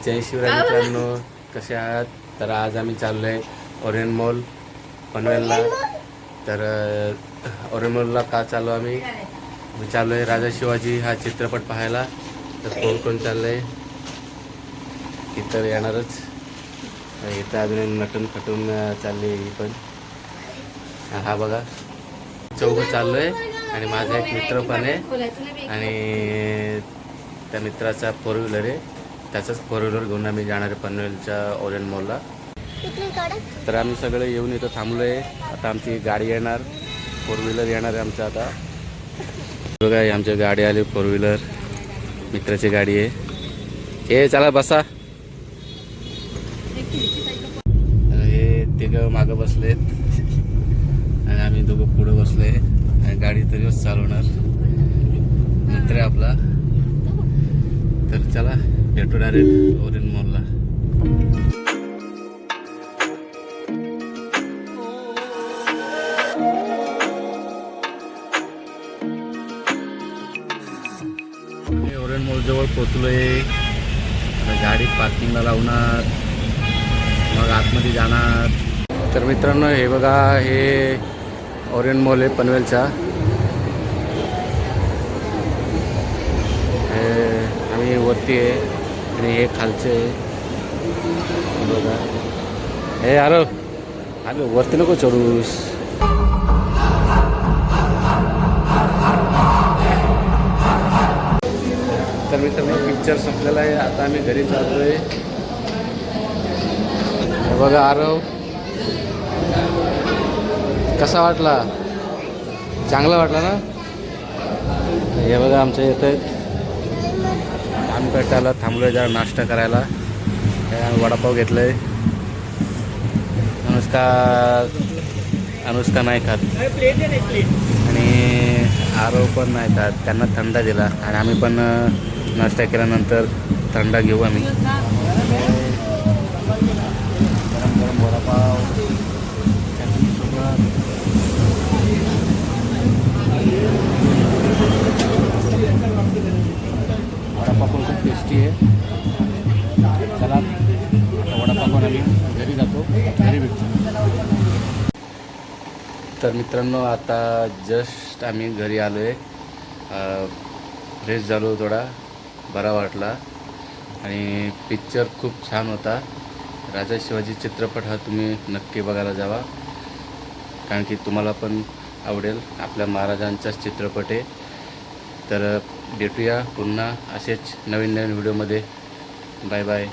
जय शिवराय मित्रांनो, कसे आहात? तर आज आम्ही चाललो आहे ओरियन मॉल पनवेलला. तर ओरियन मॉलला का चाललो आम्ही चाललो आहे राजा शिवाजी हा चित्रपट पाहायला. तर कोण कोण चाललं आहे इतर येणारच. इथं अजून नटून खटून चालली ही पण. हा बघा चौघं चाललो आहे आणि माझा एक मित्र पण आहे आणि त्या मित्राचा फोर व्हीलर आहे. त्याचाच फोर व्हीलर घेऊन आम्ही जाणार आहे पनवेलच्या ओरियन मॉलला. तर आम्ही सगळे येऊन इथं थांबलो आहे. आता आमची गाडी येणार, फोर व्हीलर येणार आहे आमचं. आता बघा आमची गाडी आली, फोर व्हीलर मित्राची गाडी आहे. हे चला बसा. हे तिघं मागं बसलेत आणि आम्ही दोघं पुढं बसलोय आणि गाडी तरीच चालवणार मित्र आहे आपला. तर चला भेटू डायरेक्ट ओरियन मॉलला. ओरियन मॉल जवळ पोचलोय. गाडी पार्किंगला लावणार, मग आतमध्ये जाणार. तर मित्रांनो हे बघा, हे ओरियन मॉल आहे पनवेलचा. आम्ही वरती आहे आणि हे खालचे आहे बघा. हे अरे अरे वरती नको चढूस. तर मित्रांनो पिक्चर संपलेला आहे. आता आम्ही घरी चाललोय. हे बघा आरव, कसा वाटला? चांगला वाटला ना? हे बघा आमच्या इथे आमपेटाला थांबलोय जरा नाश्ता करायला. वडापाव घेतलाय. अनुष्का नाही खात आणि आरव पण नाही खात. त्यांना थंडा दिला आणि आम्ही पण नाश्ता केल्यानंतर थंडा घेऊ आम्ही. गरम गरम वडापाव, वडापाव पण खूप टेस्टी आहे. चला आता वडापाव पण आम्ही घरी जातो, घरी भेटतो. तर मित्रांनो आता जस्ट आम्ही घरी आलो आहे. फ्रेश झालो, थोडा बरा वाटला आणि पिक्चर खूप छान होता. राजा शिवाजी चित्रपट हा तुम्ही नक्की बघायला जावा, कारण की तुम्हाला पण आवडेल. आपल्या महाराजांचाच चित्रपट आहे. तर भेटूया पुन्हा असेच नवीन नवीन व्हिडिओमध्ये. Bye bye.